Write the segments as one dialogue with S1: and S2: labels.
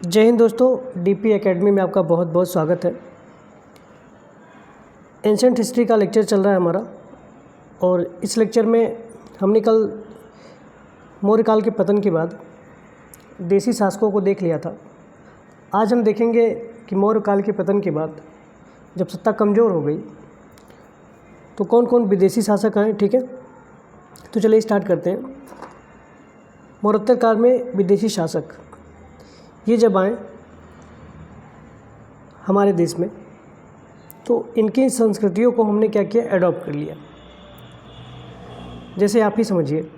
S1: जय हिंद दोस्तों, DP academy में आपका बहुत बहुत स्वागत है। एंशिएंट हिस्ट्री का लेक्चर चल रहा है हमारा और इस लेक्चर में हमने कल मौर्य काल के पतन के बाद देशी शासकों को देख लिया था। आज हम देखेंगे कि मौर्य काल के पतन के बाद जब सत्ता कमज़ोर हो गई तो कौन कौन विदेशी शासक आए। ठीक है, तो चलिए स्टार्ट करते हैं। मौर्योत्तर काल में विदेशी शासक ये जब आए हमारे देश में तो इनकी संस्कृतियों को हमने क्या किया, अडॉप्ट कर लिया। जैसे आप ही समझिए,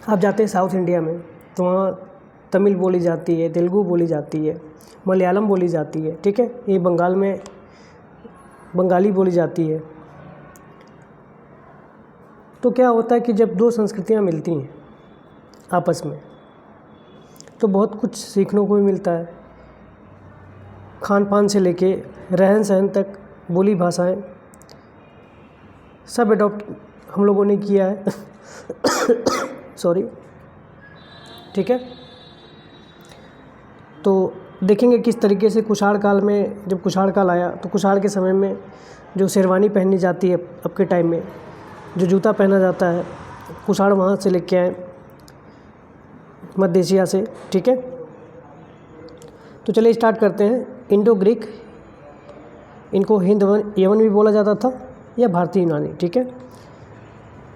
S1: आप जाते हैं साउथ इंडिया में तो वहाँ तमिल बोली जाती है, तेलुगु बोली जाती है, मलयालम बोली जाती है। ठीक है, ये बंगाल में बंगाली बोली जाती है। तो क्या होता है कि जब दो संस्कृतियाँ मिलती हैं आपस में तो बहुत कुछ सीखने को भी मिलता है। खान पान से लेके रहन सहन तक, बोली भाषाएं सब एडॉप्ट हम लोगों ने किया है। सॉरी। ठीक है, तो देखेंगे किस तरीके से कुषाण काल में, जब कुषाण काल आया तो कुषाण के समय में जो शेरवानी पहनी जाती है अब के टाइम में, जो जूता पहना जाता है, कुषाण वहाँ से लेके आए मध्य एशिया से। ठीक है, तो चलिए स्टार्ट करते हैं। इंडो ग्रीक, इनको हिंद यवन भी बोला जाता था या भारतीय यूनानी। ठीक है,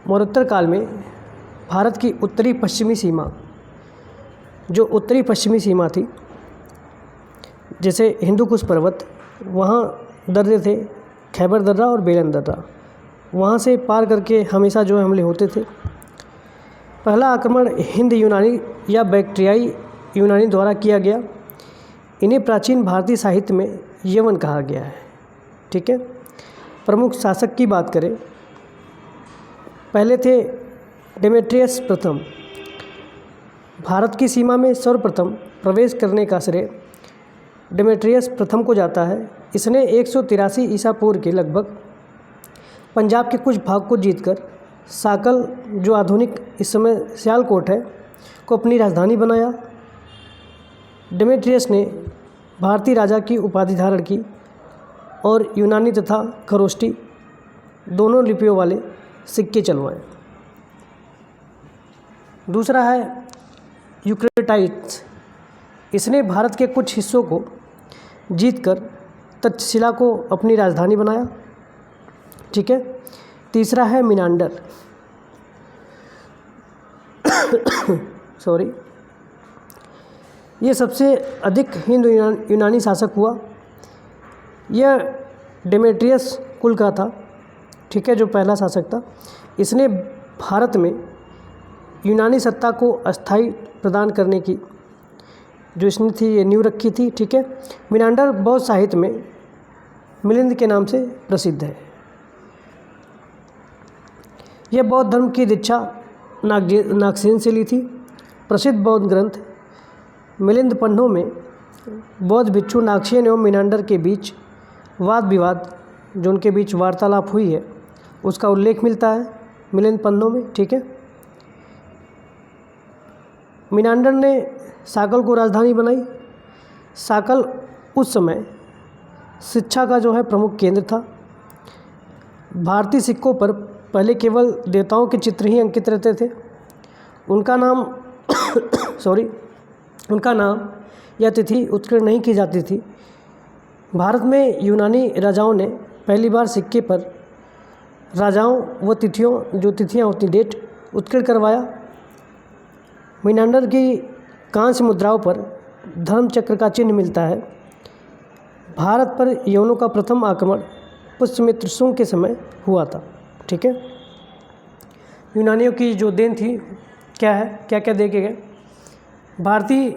S1: मौर्योत्तर काल में भारत की उत्तरी पश्चिमी सीमा, जो उत्तरी पश्चिमी सीमा थी, जैसे हिंदू कुश पर्वत, वहाँ दर्रे थे, खैबर दर्रा और बेलन दर्रा, वहाँ से पार करके हमेशा जो हमले होते थे। पहला आक्रमण हिंद यूनानी या बैक्ट्रियाई यूनानी द्वारा किया गया। इन्हें प्राचीन भारतीय साहित्य में यवन कहा गया है। ठीक है, प्रमुख शासक की बात करें, पहले थे डेमेट्रियस प्रथम। भारत की सीमा में सर्वप्रथम प्रवेश करने का श्रेय डेमेट्रियस प्रथम को जाता है। इसने 183 ईसा पूर्व के लगभग पंजाब के कुछ भाग को जीतकर साकल, जो आधुनिक इस समय सियालकोट है, को अपनी राजधानी बनाया। डेमेट्रियस ने भारतीय राजा की उपाधि धारण की और यूनानी तथा खरोष्टी दोनों लिपियों वाले सिक्के चलवाए। दूसरा है यूक्रेटाइट्स। इसने भारत के कुछ हिस्सों को जीतकर तक्षशिला को अपनी राजधानी बनाया। ठीक है, तीसरा है मिनांडर। सॉरी, ये सबसे अधिक हिंदू यूनानी शासक हुआ। यह डेमेट्रियस कुल का था। ठीक है, जो पहला शासक था। इसने भारत में यूनानी सत्ता को अस्थायी प्रदान करने की जो इसने थी ये नींव रखी थी। ठीक है, मिनांडर बौद्ध साहित्य में मिलिंद के नाम से प्रसिद्ध है। यह बौद्ध धर्म की दीक्षा नागसेन से ली थी। प्रसिद्ध बौद्ध ग्रंथ मिलिंद पन्नों में बौद्ध भिक्षु नागसेन एवं मिनांडर के बीच वाद विवाद, जो उनके बीच वार्तालाप हुई है, उसका उल्लेख मिलता है मिलिंद पन्नों में। ठीक है, मिनांडर ने साकल को राजधानी बनाई। साकल उस समय शिक्षा का जो है प्रमुख केंद्र था। भारतीय सिक्कों पर पहले केवल देवताओं के चित्र ही अंकित रहते थे। उनका नाम उनका नाम या तिथि उत्कीर्ण नहीं की जाती थी। भारत में यूनानी राजाओं ने पहली बार सिक्के पर राजाओं व तिथियों, जो तिथियां होती, डेट उत्कीर्ण करवाया। मिनांडर की कांस्य मुद्राओं पर धर्म चक्र का चिन्ह मिलता है। भारत पर यवनों का प्रथम आक्रमण पुष्यमित्र शुंग के समय हुआ था। ठीक है, यूनानियों की जो देन थी क्या है, क्या क्या दे के गए। भारतीय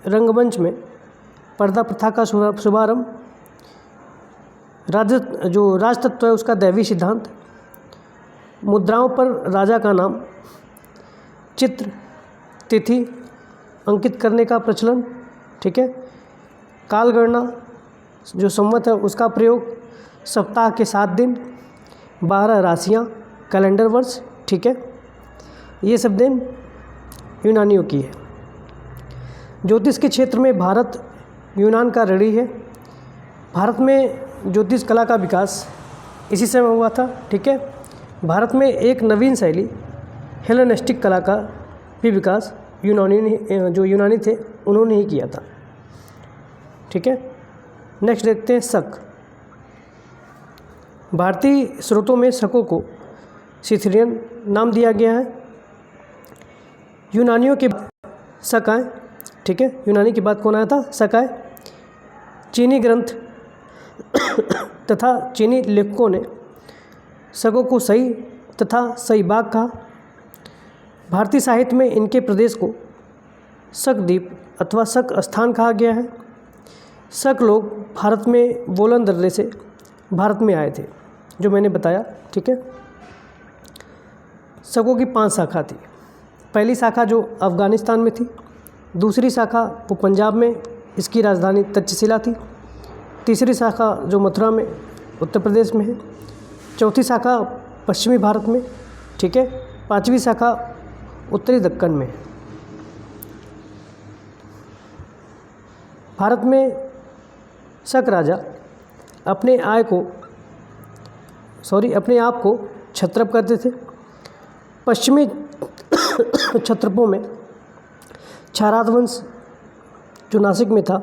S1: रंगमंच में पर्दा प्रथा का शुभारंभ, राजतत्व है उसका दैवी सिद्धांत, मुद्राओं पर राजा का नाम, चित्र, तिथि अंकित करने का प्रचलन। ठीक है, कालगणना जो संवत है उसका प्रयोग, सप्ताह के 7 दिन, 12 राशियाँ, कैलेंडर वर्ष। ठीक है, ये सब देन यूनानियों की है। ज्योतिष के क्षेत्र में भारत यूनान का ऋणी है। भारत में ज्योतिष कला का विकास इसी समय हुआ था। ठीक है। भारत में एक नवीन शैली हेलेनिस्टिक कला का भी विकास जो यूनानी थे उन्होंने ही किया था। ठीक है। नेक्स्ट देखते हैं शक। भारतीय स्रोतों में शकों को सिथेरियन नाम दिया गया है। यूनानियों के शक आए। ठीक है। यूनानी की बात कौन आया था? शक आए। चीनी ग्रंथ तथा चीनी लेखकों ने शकों को सही तथा सही बाग कहा। भारतीय साहित्य में इनके प्रदेश को शक द्वीप अथवा शक स्थान कहा गया है। शक लोग भारत में बोलन दर्रे से भारत में आए थे, जो मैंने बताया। ठीक है। शकों की 5 शाखा थी। पहली शाखा जो अफ़गानिस्तान में थी, दूसरी शाखा वो पंजाब में, इसकी राजधानी तक्षशिला थी। तीसरी शाखा जो मथुरा में उत्तर प्रदेश में है। चौथी शाखा पश्चिमी भारत में। ठीक है। 5वीं शाखा उत्तरी दक्कन में। भारत में शक राजा अपने आप को क्षत्रप करते थे। पश्चिमी क्षत्रपों में क्षारात वंश जो नासिक में था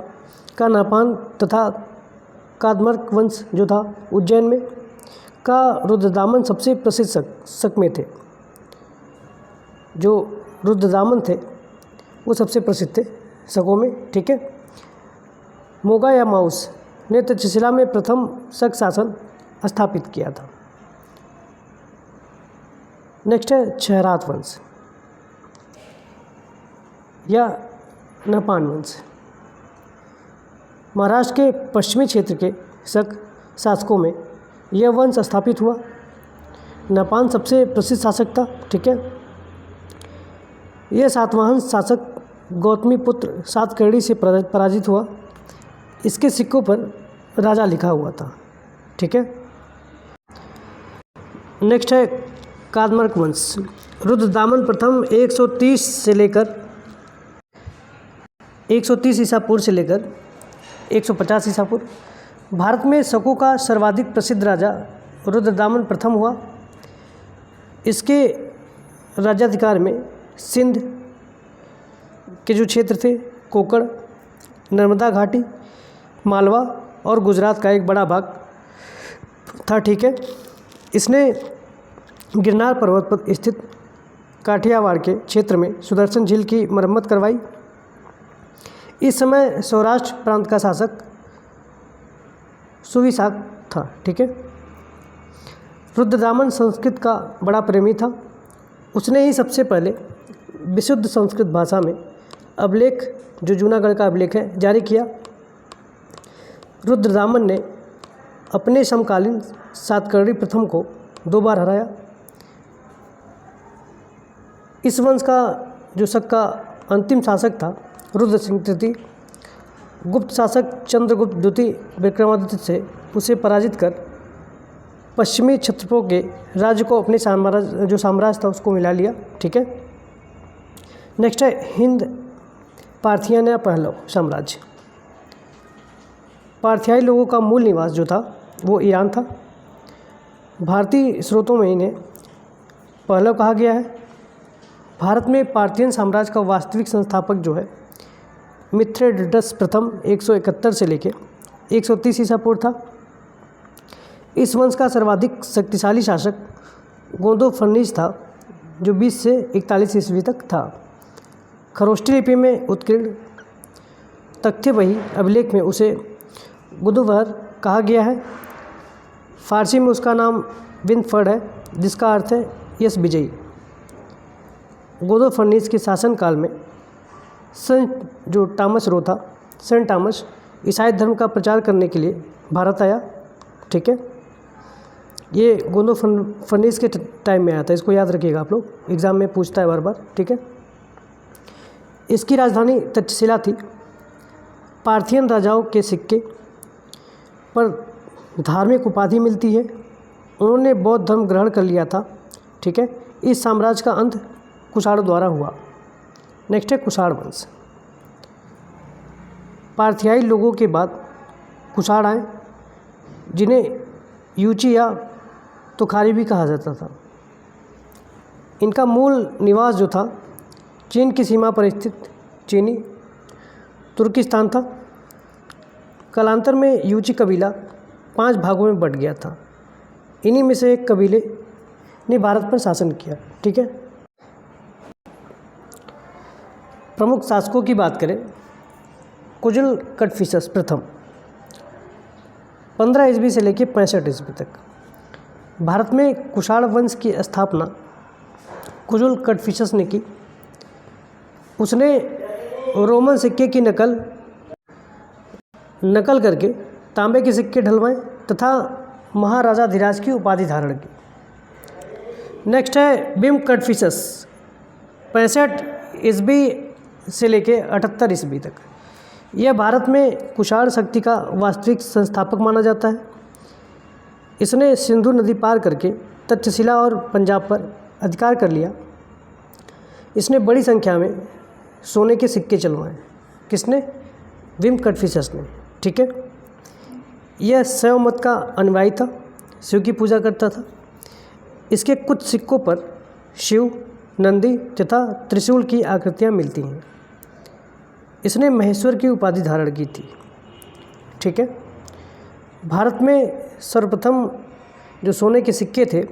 S1: का नापान तथा कादमर्क वंश जो था उज्जैन में का रुद्रदामन सबसे प्रसिद्ध शक में थे। जो रुद्रदामन थे वो सबसे प्रसिद्ध थे शकों में। ठीक है। मोगा या माउस ने तक्षशिला में प्रथम शक शासन स्थापित किया था। नेक्स्ट है क्षहरात वंश या नपान वंश। महाराष्ट्र के पश्चिमी क्षेत्र के शक शासकों में यह वंश स्थापित हुआ। नपान सबसे प्रसिद्ध शासक था। ठीक है। यह सातवाहन शासक गौतमीपुत्र सातकर्णी से पराजित हुआ। इसके सिक्कों पर राजा लिखा हुआ था। ठीक है। नेक्स्ट है कादमर्क वंश। रुद्रदामन प्रथम 130 से लेकर 130 ईसा पूर्व से लेकर 150 ईसा पूर्व भारत में शकों का सर्वाधिक प्रसिद्ध राजा रुद्रदामन प्रथम हुआ। इसके राज्याधिकार में सिंध के जो क्षेत्र थे, कोकण, नर्मदा घाटी, मालवा और गुजरात का एक बड़ा भाग था। ठीक है। इसने गिरनार पर्वत पर स्थित काठियावाड़ के क्षेत्र में सुदर्शन झील की मरम्मत करवाई। इस समय सौराष्ट्र प्रांत का शासक सुविशाख था। ठीक है। रुद्रदामन संस्कृत का बड़ा प्रेमी था। उसने ही सबसे पहले विशुद्ध संस्कृत भाषा में अभिलेख, जो जूनागढ़ का अभिलेख है, जारी किया। रुद्रदामन ने अपने समकालीन सातकर्णी प्रथम को 2 बार हराया। इस वंश का जो शक का अंतिम शासक था रुद्र सिंह तृतीय, गुप्त शासक चंद्रगुप्त द्वितीय विक्रमादित्य से उसे पराजित कर पश्चिमी क्षत्रपों के राज्य को अपने साम्राज्य था उसको मिला लिया। ठीक है। नेक्स्ट है हिंद पार्थियन या पहलव साम्राज्य। पार्थियाई लोगों का मूल निवास जो था वो ईरान था। भारतीय स्रोतों में इन्हें पहलव कहा गया है। भारत में पार्थियन साम्राज्य का वास्तविक संस्थापक जो है मिथ्रेडाटस प्रथम 171 से लेकर 130 ईसा पूर्व था। इस वंश का सर्वाधिक शक्तिशाली शासक गोदोफर्निस था, जो 20 से 41 ईस्वी तक था। खरोष्टी लिपि में उत्कीर्ण तख्ते वही अभिलेख में उसे गुदुवर कहा गया है। फारसी में उसका नाम विनफर्ड है, जिसका अर्थ है यश विजयी। गोदोफर्निस के शासनकाल में सेंट जो टॉमस रो था, सेंट टॉमस ईसाई धर्म का प्रचार करने के लिए भारत आया। ठीक है। ये गोदोफर्निस के टाइम में आया था, इसको याद रखिएगा आप लोग, एग्ज़ाम में पूछता है बार बार। ठीक है। इसकी राजधानी तक्षशिला थी। पार्थियन राजाओं के सिक्के पर धार्मिक उपाधि मिलती है। उन्होंने बौद्ध धर्म ग्रहण कर लिया था। ठीक है। इस साम्राज्य का अंत कुषाणों द्वारा हुआ। नेक्स्ट है कुषाण वंश। पार्थियाई लोगों के बाद कुषाण आए, जिन्हें यूची या तुखारी भी कहा जाता था। इनका मूल निवास जो था चीन की सीमा पर स्थित चीनी तुर्किस्तान था। कालांतर में यूची कबीला 5 भागों में बंट गया था। इन्हीं में से एक कबीले ने भारत पर शासन किया। ठीक है, प्रमुख शासकों की बात करें, कुजल कटफिसस प्रथम 15 ईस्वी से लेकर 65 ईस्वी तक। भारत में कुषाण वंश की स्थापना कुजल कटफिसस ने की। उसने रोमन सिक्के की नकल करके तांबे के सिक्के ढलवाए तथा महाराजाधिराज की उपाधि धारण की। नेक्स्ट है बिम कटफिसस 65 ईस्वी से लेके 78 ईस्वी तक। यह भारत में कुषाण शक्ति का वास्तविक संस्थापक माना जाता है। इसने सिंधु नदी पार करके तक्षशिला और पंजाब पर अधिकार कर लिया। इसने बड़ी संख्या में सोने के सिक्के चलवाए। किसने? बिम कटफिसस ने। ठीक है, यह शैव मत का अनुयायी था, शिव की पूजा करता था। इसके कुछ सिक्कों पर शिव, नंदी तथा त्रिशूल की आकृतियाँ मिलती हैं। इसने महेश्वर की उपाधि धारण की थी। ठीक है, भारत में सर्वप्रथम जो सोने के सिक्के थे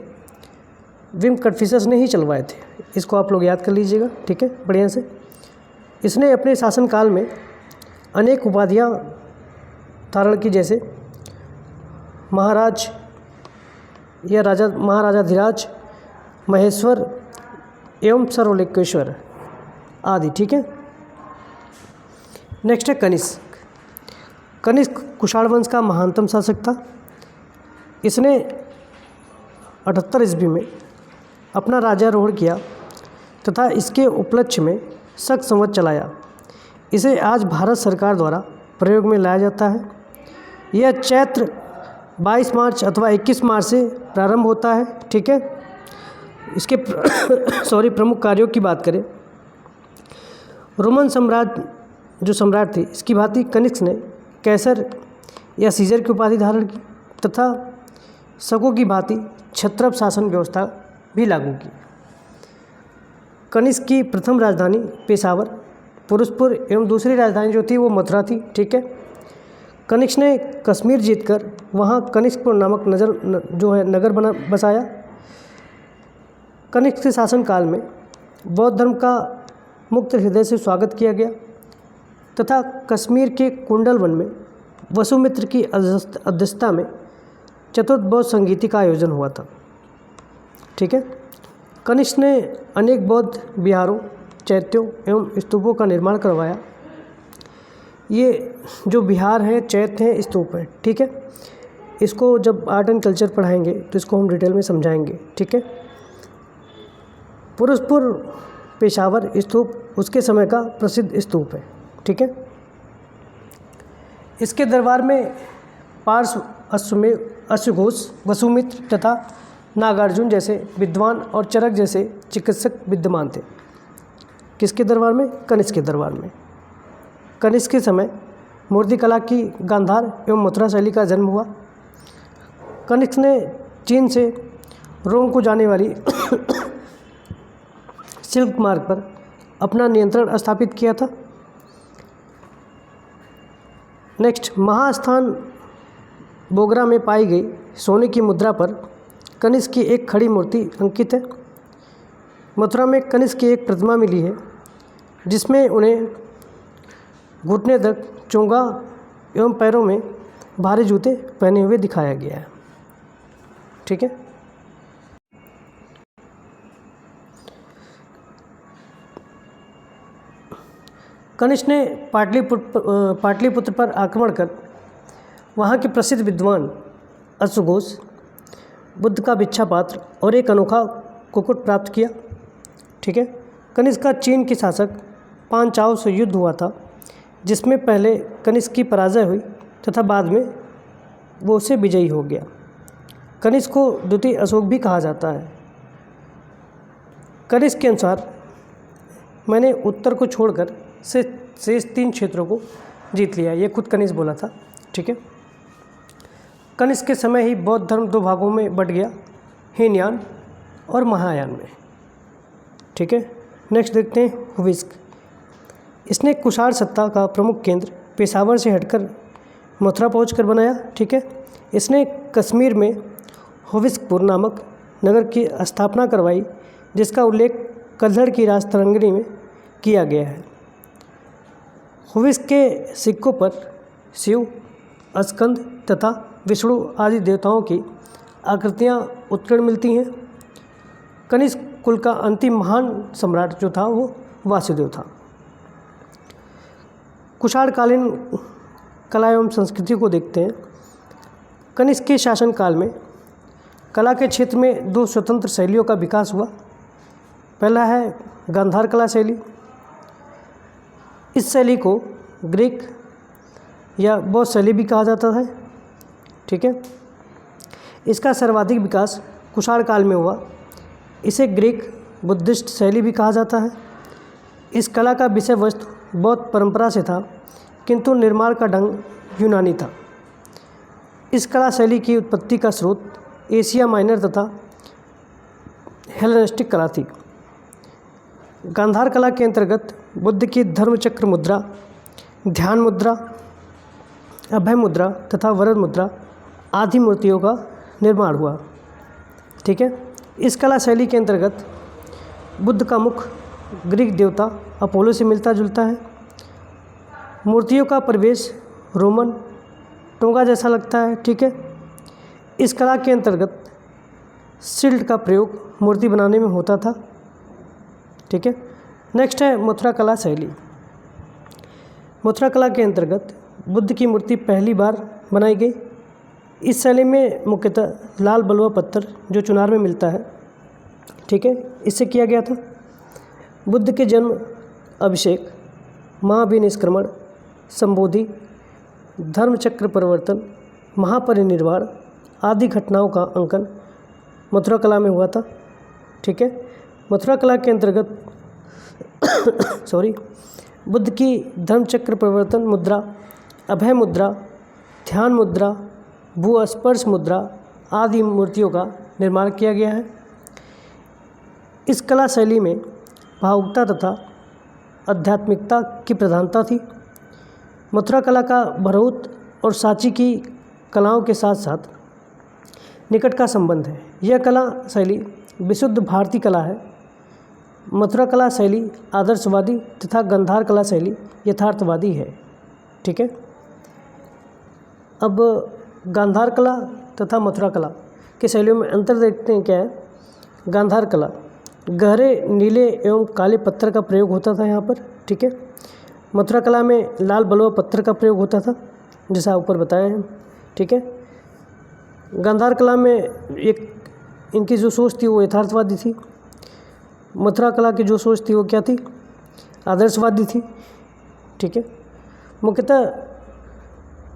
S1: बिम कटफिसस ने ही चलवाए थे। इसको आप लोग याद कर लीजिएगा। ठीक है, बढ़िया से। इसने अपने शासनकाल में अनेक उपाधियाँ धारण की, जैसे महाराज या राजा, महाराजाधिराज, महेश्वर एवं सर्वलोकेश्वर आदि। ठीक है, नेक्स्ट है कनिष्क। कनिष्क कुषाण वंश का महानतम शासक था। इसने 78 ईस्वी में अपना राज्यारोहण किया तथा इसके उपलक्ष्य में शक संवत चलाया। इसे आज भारत सरकार द्वारा प्रयोग में लाया जाता है। यह चैत्र 22 मार्च अथवा 21 मार्च से प्रारंभ होता है। ठीक है, इसके प्रमुख कार्यों की बात करें, रोमन साम्राज्य जो सम्राट थे, इसकी भांति कनिष्क ने कैसर या सीजर की उपाधि धारण की तथा शकों की भांति क्षत्रप शासन व्यवस्था भी लागू की। कनिष्क की प्रथम राजधानी पेशावर, पुरुषपुर एवं दूसरी राजधानी जो थी वो मथुरा थी। ठीक है, कनिष्क ने कश्मीर जीतकर वहाँ कनिष्कपुर नामक नगर बसाया। कनिष्क के शासनकाल में बौद्ध धर्म का मुक्त हृदय से स्वागत किया गया तथा कश्मीर के कुंडल वन में वसुमित्र की अध्यक्षता में चतुर्थ बौद्ध संगीति का आयोजन हुआ था। ठीक है, कनिष्क ने अनेक बौद्ध विहारों, चैत्यों एवं स्तूपों का निर्माण करवाया। ये जो विहार हैं, चैत्य हैं, स्तूप हैं। ठीक है, इसको जब आर्ट एंड कल्चर पढ़ाएंगे तो इसको हम डिटेल में समझाएंगे। ठीक है, पुरुषपुर पेशावर स्तूप उसके समय का प्रसिद्ध स्तूप है। ठीक है, इसके दरबार में पार्श्व, अश्वघोष, वसुमित्र तथा नागार्जुन जैसे विद्वान और चरक जैसे चिकित्सक विद्यमान थे। किसके दरबार में? कनिष्क के दरबार में। कनिष्क के समय मूर्तिकला की गांधार एवं मथुरा शैली का जन्म हुआ। कनिष्क ने चीन से रोम को जाने वाली सिल्क मार्ग पर अपना नियंत्रण स्थापित किया था। नेक्स्ट, महास्थान बोगरा में पाई गई सोने की मुद्रा पर कनिष्क की एक खड़ी मूर्ति अंकित है। मथुरा में कनिष्क की एक प्रतिमा मिली है जिसमें उन्हें घुटने तक चोंगा एवं पैरों में भारी जूते पहने हुए दिखाया गया है। ठीक है, कनिष्क ने पाटलिपुत्र पर आक्रमण कर वहाँ के प्रसिद्ध विद्वान अश्वघोष, बुद्ध का भिक्षा पात्र और एक अनोखा कुक्कुट प्राप्त किया। ठीक है, कनिष्क का चीन के शासक पांचाओं से युद्ध हुआ था, जिसमें पहले कनिष्क की पराजय हुई तथा बाद में वो उससे विजयी हो गया। कनिष्क को द्वितीय अशोक भी कहा जाता है। कनिष्क के अनुसार मैंने उत्तर को छोड़कर शेष 3 क्षेत्रों को जीत लिया, ये खुद कनिष्क बोला था। ठीक है, कनिष्क के समय ही बौद्ध धर्म 2 भागों में बट गया, हीनयान और महायान में। ठीक है, नेक्स्ट देखते हैं हुविस्क। इसने कुषाण सत्ता का प्रमुख केंद्र पेशावर से हटकर मथुरा पहुंचकर बनाया। ठीक है, इसने कश्मीर में हुविस्कपुर नामक नगर की स्थापना करवाई, जिसका उल्लेख कल्हड़ की राजतरंगिणी में किया गया है। हुविस्क के सिक्कों पर शिव, स्कंद तथा विष्णु आदि देवताओं की आकृतियाँ उत्कीर्ण मिलती हैं। कनिष्क कुल का अंतिम महान सम्राट जो था वो वासुदेव था। कुषाणकालीन कला एवं संस्कृति को देखते हैं। कनिष्क के शासनकाल में कला के क्षेत्र में 2 स्वतंत्र शैलियों का विकास हुआ। पहला है गांधार कला शैली। इस शैली को ग्रीक या बौद्ध शैली भी कहा जाता है। ठीक है, इसका सर्वाधिक विकास कुषाण काल में हुआ। इसे ग्रीक बुद्धिस्ट शैली भी कहा जाता है। इस कला का विषय वस्तु बौद्ध परंपरा से था, किंतु निर्माण का ढंग यूनानी था। इस कला शैली की उत्पत्ति का स्रोत एशिया माइनर तथा हेलेनिस्टिक कला थी। गांधार कला के अंतर्गत बुद्ध की धर्मचक्र मुद्रा, ध्यान मुद्रा, अभय मुद्रा तथा वरद मुद्रा आदि मूर्तियों का निर्माण हुआ। ठीक है, इस कला शैली के अंतर्गत बुद्ध का मुख ग्रीक देवता अपोलो से मिलता जुलता है। मूर्तियों का परिवेश रोमन टोंगा जैसा लगता है। ठीक है, इस कला के अंतर्गत सिल्ट का प्रयोग मूर्ति बनाने में होता था। ठीक है, नेक्स्ट है मथुरा कला शैली। मथुरा कला के अंतर्गत बुद्ध की मूर्ति पहली बार बनाई गई। इस शैली में मुख्यतः लाल बलुआ पत्थर जो चुनार में मिलता है, ठीक है, इससे किया गया था। बुद्ध के जन्म, अभिषेक, महाभिनिष्क्रमण, संबोधि, धर्मचक्र परिवर्तन, महापरिनिर्वाण आदि घटनाओं का अंकन मथुरा कला में हुआ था। ठीक है, मथुरा कला के अंतर्गत बुद्ध की धर्मचक्र परिवर्तन मुद्रा, अभय मुद्रा, ध्यान मुद्रा, भू स्पर्श मुद्रा आदि मूर्तियों का निर्माण किया गया है। इस कला शैली में भावुकता तथा आध्यात्मिकता की प्रधानता थी। मथुरा कला का भरौत और सांची की कलाओं के साथ साथ निकट का संबंध है। यह कला शैली विशुद्ध भारतीय कला है। मथुरा कला शैली आदर्शवादी तथा गांधार कला शैली यथार्थवादी है। ठीक है, अब गांधार कला तथा मथुरा कला की शैलियों में अंतर देखते हैं। क्या है? गांधार कला गहरे नीले एवं काले पत्थर का प्रयोग होता था यहाँ पर। ठीक है, मथुरा कला में लाल बलुआ पत्थर का प्रयोग होता था, जैसा ऊपर बताया है। ठीक है, गांधार कला में एक इनकी जो सोच थी वो यथार्थवादी थी। मथुरा कला की जो सोच थी वो क्या थी? आदर्शवादी थी। ठीक है, मुख्यतः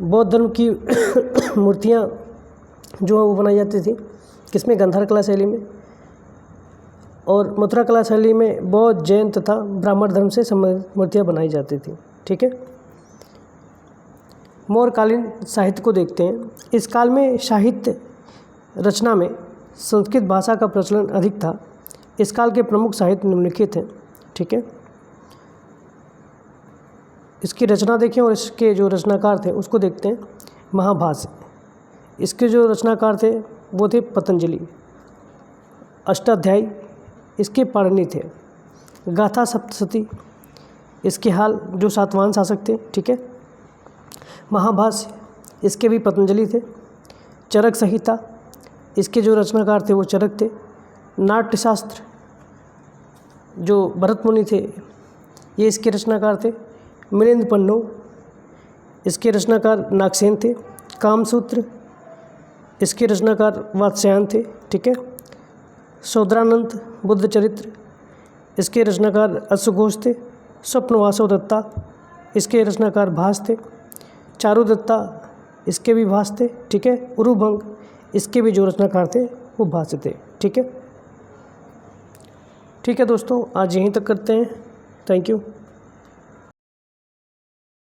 S1: बौद्ध धर्म की मूर्तियाँ जो वो बनाई जाती थी, किसमें? गांधार कला शैली में। और मथुरा कला शैली में बौद्ध, जैन तथा ब्राह्मण धर्म से संबंधित मूर्तियाँ बनाई जाती थी। ठीक है, मौर्यकालीन साहित्य को देखते हैं। इस काल में साहित्य रचना में संस्कृत भाषा का प्रचलन अधिक था। इस काल के प्रमुख साहित्य निम्नलिखित हैं। ठीक है, इसकी रचना देखें और इसके जो रचनाकार थे उसको देखते हैं। महाभाष्य, इसके जो रचनाकार थे वो थे पतंजलि। अष्टाध्यायी इसके पाणिनि थे। गाथा सप्तशती इसके हाल जो सातवाहन शासक थे। ठीक है, महाभाष्य इसके भी पतंजलि थे। चरक संहिता इसके जो रचनाकार थे वो चरक थे। नाट्यशास्त्र जो भरत मुनि थे ये इसके रचनाकार थे। मिलिंद पन्नु इसके रचनाकार नागसेन थे। कामसूत्र इसके रचनाकार वात्स्यायन थे। ठीक है, सौद्रानंद बुद्ध चरित्र इसके रचनाकार अश्वघोष थे। स्वप्नवासव दत्ता इसके रचनाकार भास थे। चारुदत्ता इसके भी भास थे। ठीक है, उरुभंग इसके भी जो रचनाकार थे वो भास थे। ठीक है दोस्तों, आज यहीं तक करते हैं। Thank you.